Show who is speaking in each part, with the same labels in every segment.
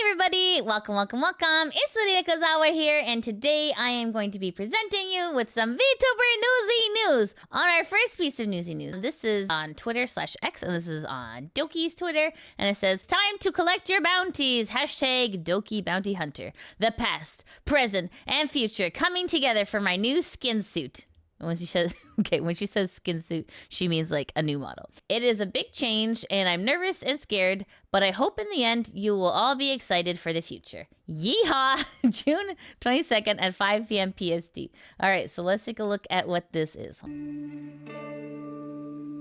Speaker 1: everybody! Welcome, welcome, welcome! It's Elira Pendora here, and today I am going to be presenting you with some VTuber Newsy news. On our first piece of Newsy news, this is on Twitter/X, and this is on Doki's Twitter, and it says, "Time to collect your bounties! Hashtag Doki Bounty Hunter. The past, present, and future coming together for my new skin suit." When she says, when she says skin suit, she means like a new model. "It is a big change and I'm nervous and scared, but I hope in the end you will all be excited for the future. Yeehaw!" June 22nd at 5 p.m. PST. All right, so let's take a look at what this is.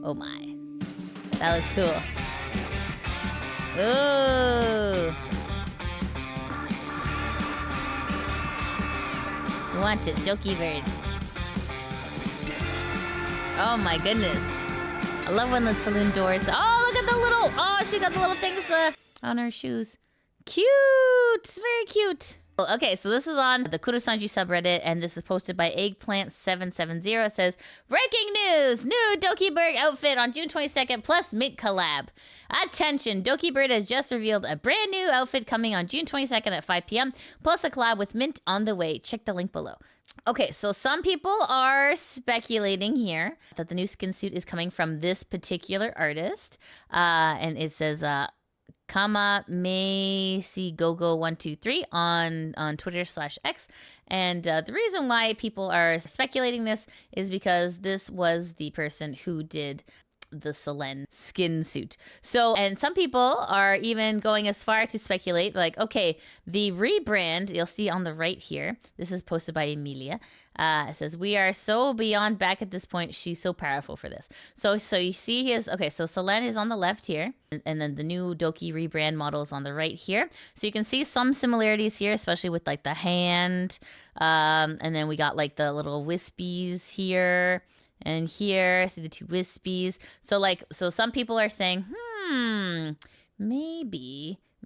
Speaker 1: Oh my. That looks cool. Ooh. We want it, Dokibird. Oh my goodness. I love when the saloon doors. Oh, look at the little. Oh, she got the little things on her shoes. Cute. It's very cute. Okay, so this is on the NIJISANJI subreddit, and this is posted by Eggplant770. It says, "Breaking news! New Dokibird outfit on June 22nd, plus Mint collab. Attention! Dokibird has just revealed a brand new outfit coming on June 22nd at 5 p.m., plus a collab with Mint on the way. Check the link below." Okay, so some people are speculating here that the new skin suit is coming from this particular artist. And it says, Kama Macy Gogo 123 on Twitter/X. And the reason why people are speculating this is because this was the person who did the Selen skin suit. So, and some people are even going as far to speculate, like, okay, the rebrand, you'll see on the right here, this is posted by Emilia, it says, "We are so beyond back at this point. She's so powerful for this." So you see his, okay, so Selen is on the left here, and then the new Doki rebrand model is on the right here. So you can see some similarities here, especially with like the hand, and then we got like the little wispies here, and here, see the two wispies. So some people are saying,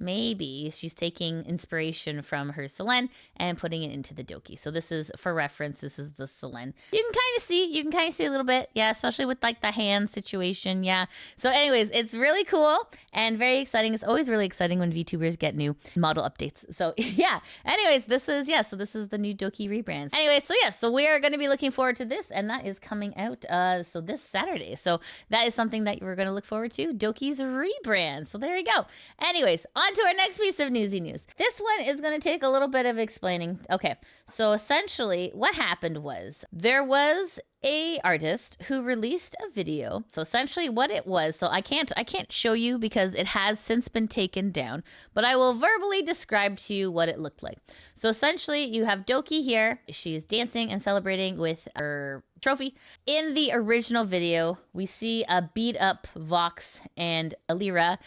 Speaker 1: maybe she's taking inspiration from her Selen and putting it into the Doki. So this is, for reference, this is the Selen. You can kind of see a little bit, yeah, especially with like the hand situation, yeah. So anyways, it's really cool and very exciting. It's always really exciting when VTubers get new model updates. So yeah, anyways, this is the new Doki rebrand. Anyways, so we are going to be looking forward to this, and that is coming out so this Saturday. So that is something that we're going to look forward to, Doki's rebrand. So there we go. Anyways, on to our next piece of newsy news. This one is going to take a little bit of explaining. Okay, so essentially what happened was there was a artist who released a video. So essentially what it was, so I can't show you because it has since been taken down, but I will verbally describe to you what it looked like. So essentially you have Doki here. She's dancing and celebrating with her trophy. In the original video, we see a beat up Vox and Elira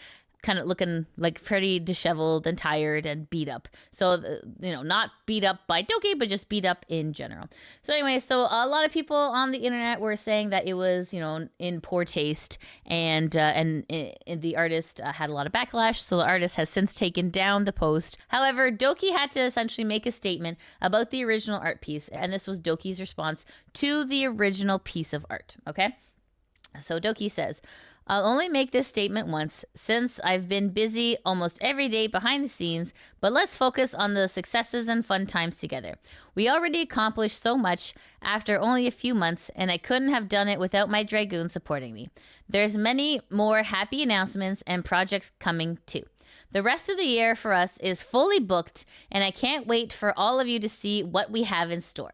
Speaker 1: kind of looking like pretty disheveled and tired and beat up. So, not beat up by Doki, but just beat up in general. So anyway, so a lot of people on the internet were saying that it was, in poor taste, and the artist had a lot of backlash. So the artist has since taken down the post. However, Doki had to essentially make a statement about the original art piece, and this was Doki's response to the original piece of art. Okay, so Doki says, "I'll only make this statement once since I've been busy almost every day behind the scenes, but let's focus on the successes and fun times together. We already accomplished so much after only a few months, and I couldn't have done it without my Dragoon supporting me. There's many more happy announcements and projects coming too. The rest of the year for us is fully booked, and I can't wait for all of you to see what we have in store.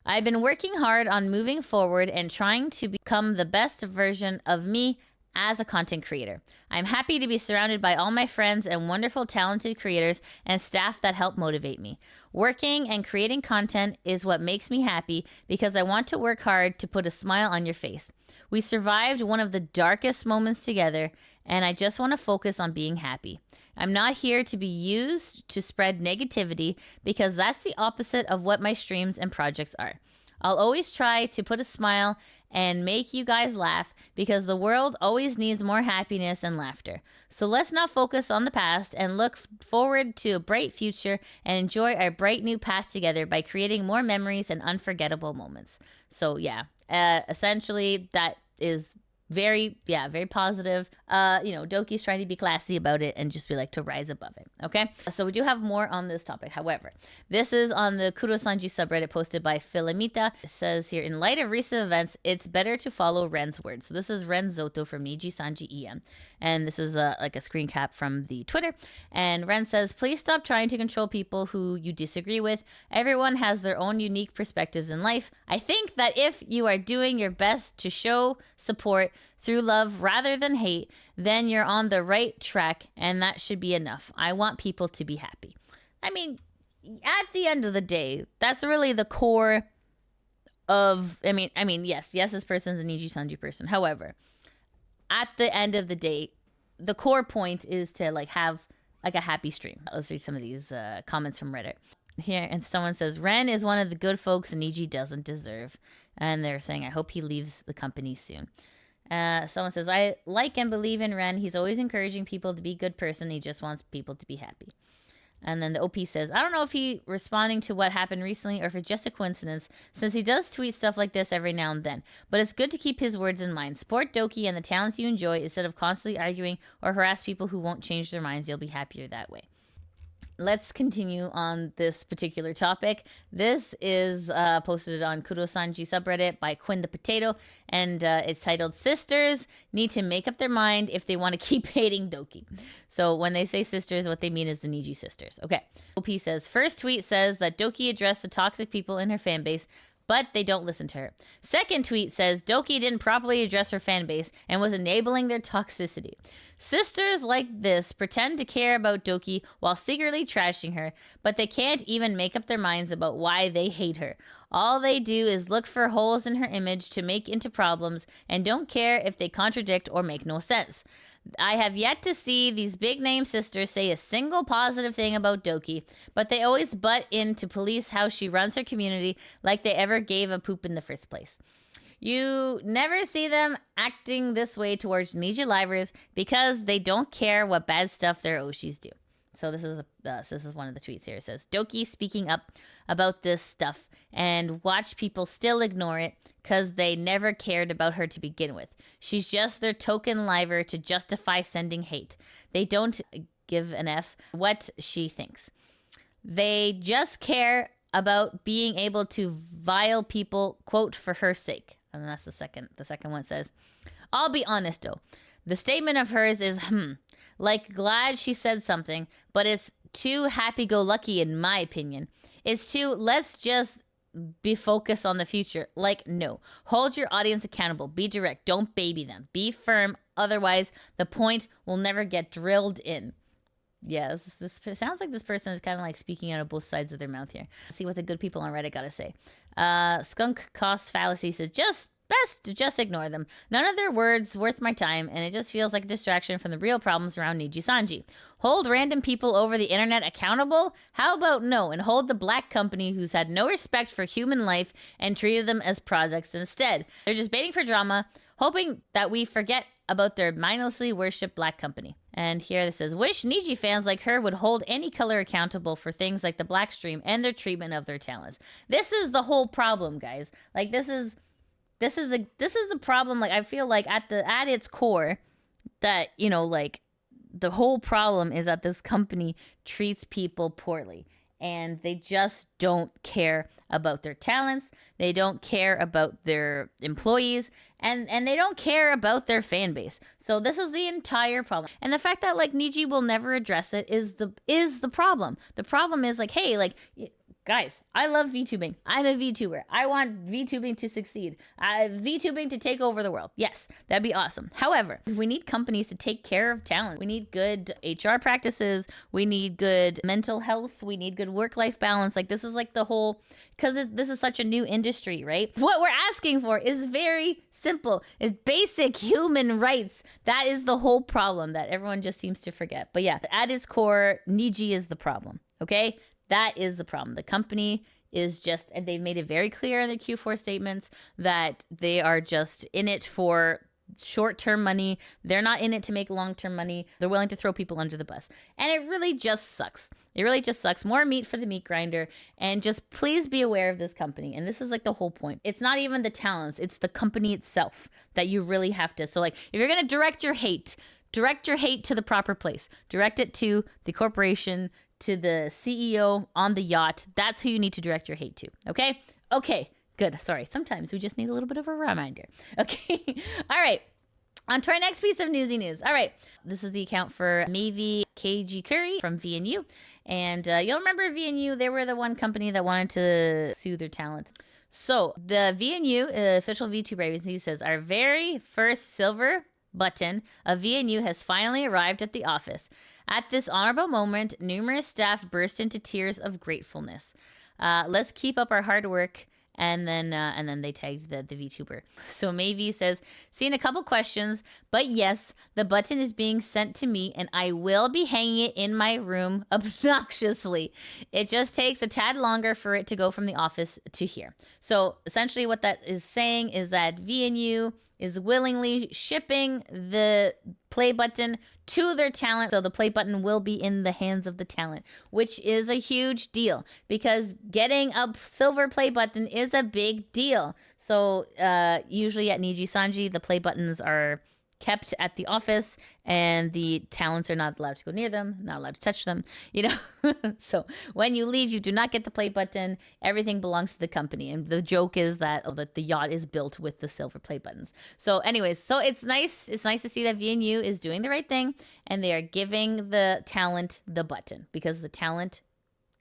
Speaker 1: I've been working hard on moving forward and trying to become the best version of me as a content creator. I'm happy to be surrounded by all my friends and wonderful talented creators and staff that help motivate me. Working and creating content is what makes me happy because I want to work hard to put a smile on your face. We survived one of the darkest moments together, and I just want to focus on being happy. I'm not here to be used to spread negativity because that's the opposite of what my streams and projects are. I'll always try to put a smile and make you guys laugh because the world always needs more happiness and laughter. So let's not focus on the past and look forward to a bright future and enjoy our bright new path together by creating more memories and unforgettable moments." So yeah, essentially that is very positive. Doki's trying to be classy about it and just be like to rise above it. Okay, so we do have more on this topic. However, this is on the Kurosanji subreddit posted by Filamita. It says here, in light of recent events, it's better to follow Ren's words. So this is Ren Zoto from NIJISANJI EM, and this is like a screen cap from the Twitter. And Ren says, please stop trying to control people who you disagree with. Everyone has their own unique perspectives in life. I think that if you are doing your best to show support through love rather than hate, then you're on the right track, and that should be enough. I want people to be happy. I mean, at the end of the day, that's really the core of, yes, this person's a NIJISANJI person. However, at the end of the day, the core point is to like have like a happy stream. Let's read some of these comments from Reddit. Here, and someone says, Ren is one of the good folks Niji doesn't deserve. And they're saying, I hope he leaves the company soon. Someone says, I like and believe in Ren. He's always encouraging people to be a good person. He just wants people to be happy. And then the OP says, I don't know if he responding to what happened recently or if it's just a coincidence, since he does tweet stuff like this every now and then. But it's good to keep his words in mind. Support Doki and the talents you enjoy instead of constantly arguing or harass people who won't change their minds. You'll be happier that way. Let's continue on this particular topic. This is posted on Kurosanji subreddit by Quinn the Potato, and it's titled, Sisters Need to Make Up Their Mind If They Want to Keep Hating Doki. So when they say sisters, what they mean is the Nijisisters. Okay. OP says, first tweet says that Doki addressed the toxic people in her fan base, but they don't listen to her. Second tweet says Doki didn't properly address her fan base and was enabling their toxicity. Sisters like this pretend to care about Doki while secretly trashing her, but they can't even make up their minds about why they hate her. All they do is look for holes in her image to make into problems and don't care if they contradict or make no sense. I have yet to see these big-name sisters say a single positive thing about Doki, but they always butt in to police how she runs her community like they ever gave a poop in the first place. You never see them acting this way towards Niji livers because they don't care what bad stuff their Oshis do. So this is one of the tweets here. It says, Doki speaking up about this stuff and watch people still ignore it because they never cared about her to begin with. She's just their token liver to justify sending hate. They don't give an F what she thinks. They just care about being able to vile people, quote, for her sake. And that's the second one says, I'll be honest though. The statement of hers is, like glad she said something, but it's too happy-go-lucky in my opinion. It's too, let's just be focused on the future. Like, no. Hold your audience accountable. Be direct. Don't baby them. Be firm. Otherwise, the point will never get drilled in. Yeah, this sounds like this person is kind of like speaking out of both sides of their mouth here. Let's see what the good people on Reddit got to say. Skunk Cost Fallacy says, best to just ignore them. None of their words worth my time, and it just feels like a distraction from the real problems around NIJISANJI. Hold random people over the internet accountable? How about no, and hold the black company who's had no respect for human life and treated them as products instead. They're just baiting for drama, hoping that we forget about their mindlessly worshipped black company. And here it says, wish Niji fans like her would hold any color accountable for things like the black stream and their treatment of their talents. This is the whole problem, guys. Like, this is the problem. Like, I feel like at its core that, like the whole problem is that this company treats people poorly and they just don't care about their talents. They don't care about their employees and they don't care about their fan base. So this is the entire problem. And the fact that like Niji will never address it is the problem. The problem is like, hey, like, guys, I love VTubing. I'm a VTuber. I want VTubing to succeed. VTubing to take over the world. Yes, that'd be awesome. However, we need companies to take care of talent. We need good HR practices. We need good mental health. We need good work-life balance. Like, this is like the whole, because this is such a new industry, right? What we're asking for is very simple. It's basic human rights. That is the whole problem that everyone just seems to forget. But yeah, at its core, Niji is the problem, okay? That is the problem. The company is just, and they've made it very clear in their Q4 statements that they are just in it for short-term money. They're not in it to make long-term money. They're willing to throw people under the bus. And it really just sucks. It really just sucks. More meat for the meat grinder. And just please be aware of this company. And this is like the whole point. It's not even the talents. It's the company itself that you really have to. So like, if you're going to direct your hate direct your hate to the proper place. Direct it to the corporation, to the CEO on the yacht. That's who you need to direct your hate to. Okay? Okay, good. Sorry, sometimes we just need a little bit of a reminder. Okay, all right. On to our next piece of newsy news. All right, this is the account for Mavi KG Curry from VNU. And you'll remember VNU, they were the one company that wanted to sue their talent. So the VNU, official VTuber agency, says our very first silver button of VNU has finally arrived at the office. At this honorable moment, numerous staff burst into tears of gratefulness. Let's keep up our hard work. And then they tagged the VTuber. So Mavi says, seen a couple questions, but yes, the button is being sent to me and I will be hanging it in my room obnoxiously. It just takes a tad longer for it to go from the office to here. So essentially what that is saying is that VNU is willingly shipping the play button to their talent. So the play button will be in the hands of the talent, which is a huge deal because getting a silver play button is a big deal. So usually at NIJISANJI, the play buttons are kept at the office and the talents are not allowed to go near them, not allowed to touch them, you know. So when you leave, you do not get the play button. Everything belongs to the company. And the joke is that the yacht is built with the silver play buttons. So anyways, so it's nice. It's nice to see that VNU is doing the right thing and they are giving the talent the button because the talent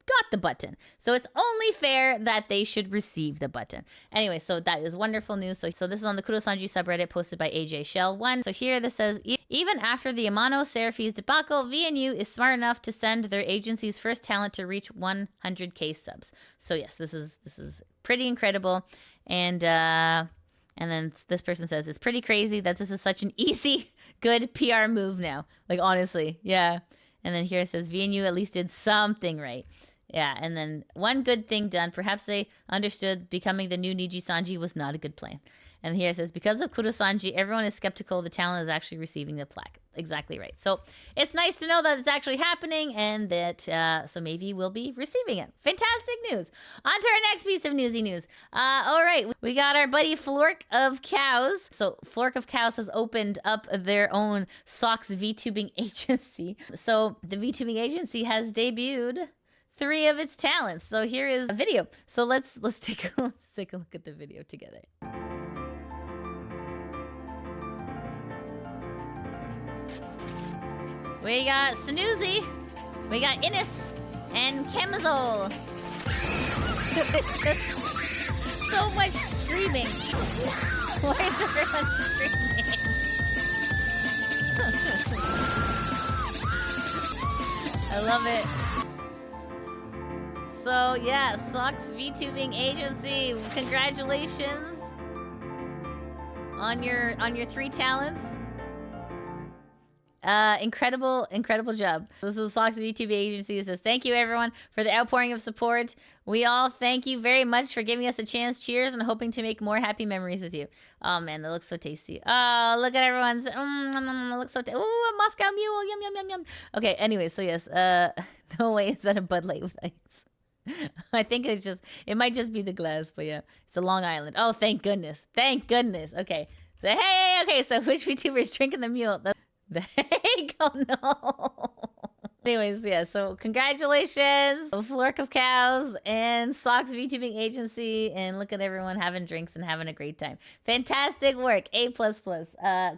Speaker 1: got the button. So it's only fair that they should receive the button. Anyway, so that is wonderful news. So this is on the Kurosanji subreddit posted by AJ Shell 1. So here this says, even after the Amano Seraphi's debacle, VNU is smart enough to send their agency's first talent to reach 100K subs. So yes, this is pretty incredible. And then this person says, it's pretty crazy that this is such an easy, good PR move now. Like, honestly, yeah. And then here it says, VNU at least did something right. Yeah, and then one good thing done. Perhaps they understood becoming the new NIJISANJI was not a good plan. And here it says, because of Kurosanji, everyone is skeptical the talent is actually receiving the plaque. Exactly right. So it's nice to know that it's actually happening and that so maybe we'll be receiving it. Fantastic news. On to our next piece of newsy news. All right, we got our buddy Florkofcows. So Florkofcows has opened up their own socks VTubing agency. So the VTubing agency has debuted 3 of its talents. So here is a video. So let's take a look at the video together. We got Snoozy, we got Innis, and Chemizol. It's just so much screaming. Why is everyone screaming? I love it. So yeah, Socks VTubing agency, congratulations on your 3 talents. Incredible job. This is Socks VTuber agency. It says, thank you everyone for the outpouring of support. We all thank you very much for giving us a chance. Cheers and hoping to make more happy memories with you. Oh man, that looks so tasty. Oh, look at everyone's, it looks so tasty. Ooh, a Moscow Mule, yum. Okay, anyway, so yes, no way is that a Bud Light with ice. I think it might just be the glass, but yeah, it's a Long Island. Oh, thank goodness. Okay, so hey, okay, so which VTuber is drinking the mule? The heck? Oh no. Anyways, yeah, so congratulations, Florkofcows and Socks VTubing agency, and look at everyone having drinks and having a great time. Fantastic work, A++.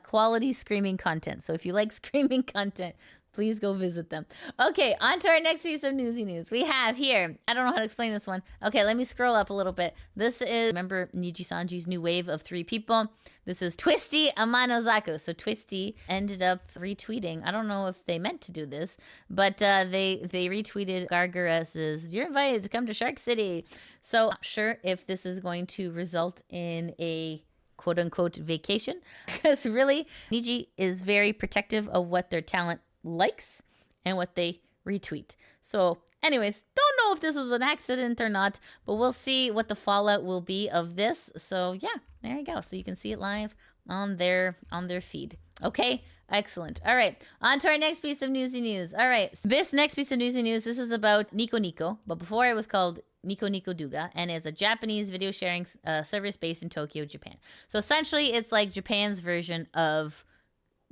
Speaker 1: Quality screaming content. So if you like screaming content, please go visit them. Okay, on to our next piece of newsy news. We have here, I don't know how to explain this one. Okay, let me scroll up a little bit. This is, remember Nijisanji's new wave of 3 people? This is Twisty, Amanozako. So Twisty ended up retweeting. I don't know if they meant to do this, but they retweeted Gargarus's, you're invited to come to Shark City. So not sure if this is going to result in a quote-unquote vacation, because really, Niji is very protective of what their talent likes and what they retweet. So anyways, don't know if this was an accident or not, but we'll see what the fallout will be of this. So yeah, there you go. So you can see it live on their feed. Okay, excellent. All right, on to our next piece of newsy news. All right, this next piece of newsy news, this is about NicoNico, but before it was called NicoNico Duga, and is a Japanese video sharing service based in Tokyo, Japan. So essentially, it's like Japan's version of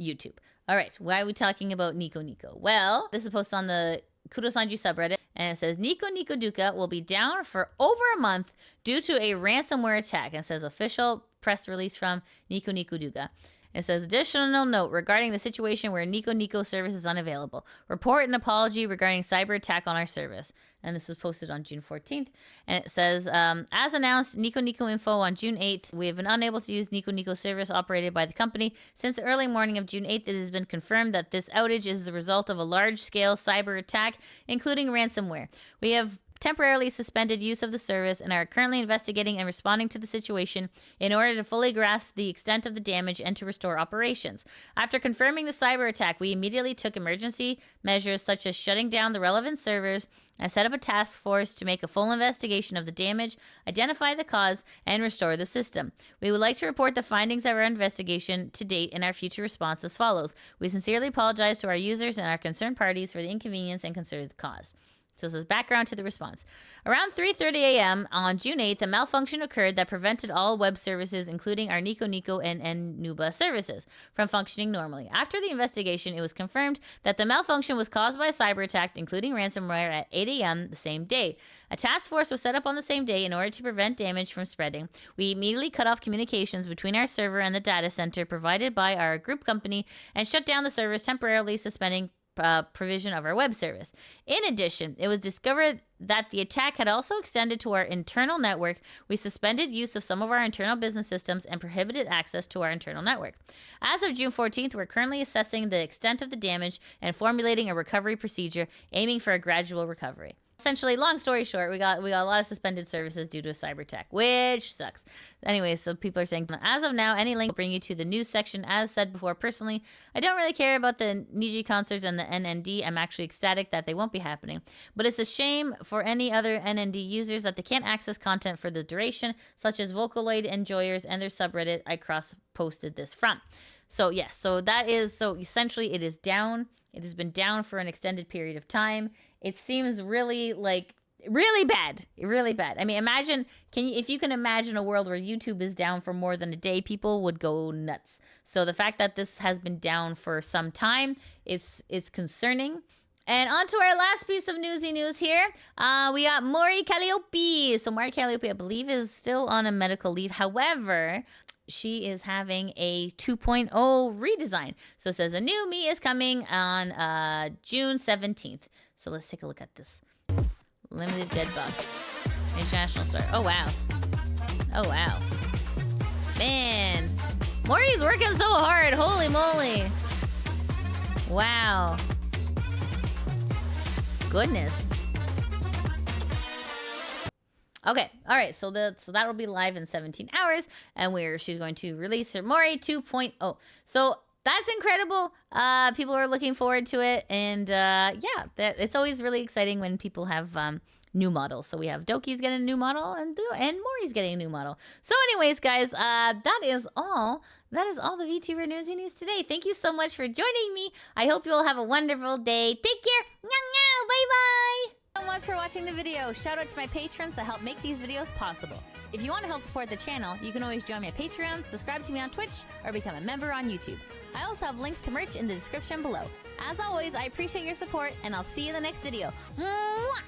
Speaker 1: YouTube. All right, why are we talking about NicoNico? Well, this is posted on the Kudosanji subreddit, and it says NicoNico Duka will be down for over a month due to a ransomware attack. And it says official press release from NicoNico Duka. It says, additional note regarding the situation where NicoNico service is unavailable. Report an apology regarding cyber attack on our service. And this was posted on June 14th. And it says, as announced, NicoNico info on June 8th, we have been unable to use NicoNico service operated by the company. Since the early morning of June 8th, it has been confirmed that this outage is the result of a large-scale cyber attack, including ransomware. We have temporarily suspended use of the service and are currently investigating and responding to the situation in order to fully grasp the extent of the damage and to restore operations. After confirming the cyber attack, we immediately took emergency measures such as shutting down the relevant servers and set up a task force to make a full investigation of the damage, identify the cause, and restore the system. We would like to report the findings of our investigation to date and our future response as follows. We sincerely apologize to our users and our concerned parties for the inconvenience and concerns caused. So it says background to the response. Around 3:30 a.m. on June 8th, a malfunction occurred that prevented all web services, including our NicoNico and Nuba services, from functioning normally. After the investigation, it was confirmed that the malfunction was caused by a cyber attack, including ransomware, at 8 a.m. the same day. A task force was set up on the same day in order to prevent damage from spreading. We immediately cut off communications between our server and the data center provided by our group company and shut down the servers, temporarily suspending provision of our web service. In addition, it was discovered that the attack had also extended to our internal network. We suspended use of some of our internal business systems and prohibited access to our internal network. As of June 14th, we're currently assessing the extent of the damage and formulating a recovery procedure, aiming for a gradual recovery. Essentially, long story short, we got a lot of suspended services due to a cyber attack, which sucks. Anyways, so people are saying, as of now, any link will bring you to the news section. As said before, personally, I don't really care about the Niji concerts and the NND. I'm actually ecstatic that they won't be happening. But it's a shame for any other NND users that they can't access content for the duration, such as Vocaloid enjoyers and their subreddit I cross-posted this from. So yes, so essentially it is down. It has been down for an extended period of time. It seems really bad. I mean, imagine, if you can imagine a world where YouTube is down for more than a day, people would go nuts. So the fact that this has been down for some time, it's concerning. And on to our last piece of newsy news here. We got Mori Calliope. So Mori Calliope, I believe, is still on a medical leave. However, she is having a 2.0 redesign. So it says a new me is coming on June 17th. So let's take a look at this. Limited dead bugs. International star. Oh, wow. Oh, wow. Man. Mori's working so hard. Holy moly. Wow. Goodness. Okay, all right, so that will be live in 17 hours, and she's going to release her Mori 2.0. So that's incredible. People are looking forward to it, and it's always really exciting when people have new models. So we have Doki's getting a new model, and Mori's getting a new model. So anyways, guys, that is all. That is all the VTuber Newsy News today. Thank you so much for joining me. I hope you all have a wonderful day. Take care. Bye-bye. So much for watching the video. Shout out to my patrons that help make these videos possible. If you want to help support the channel, you can always join my Patreon, subscribe to me on Twitch, or become a member on YouTube. I also have links to merch in the description below. As always, I appreciate your support, and I'll see you in the next video. Mwah!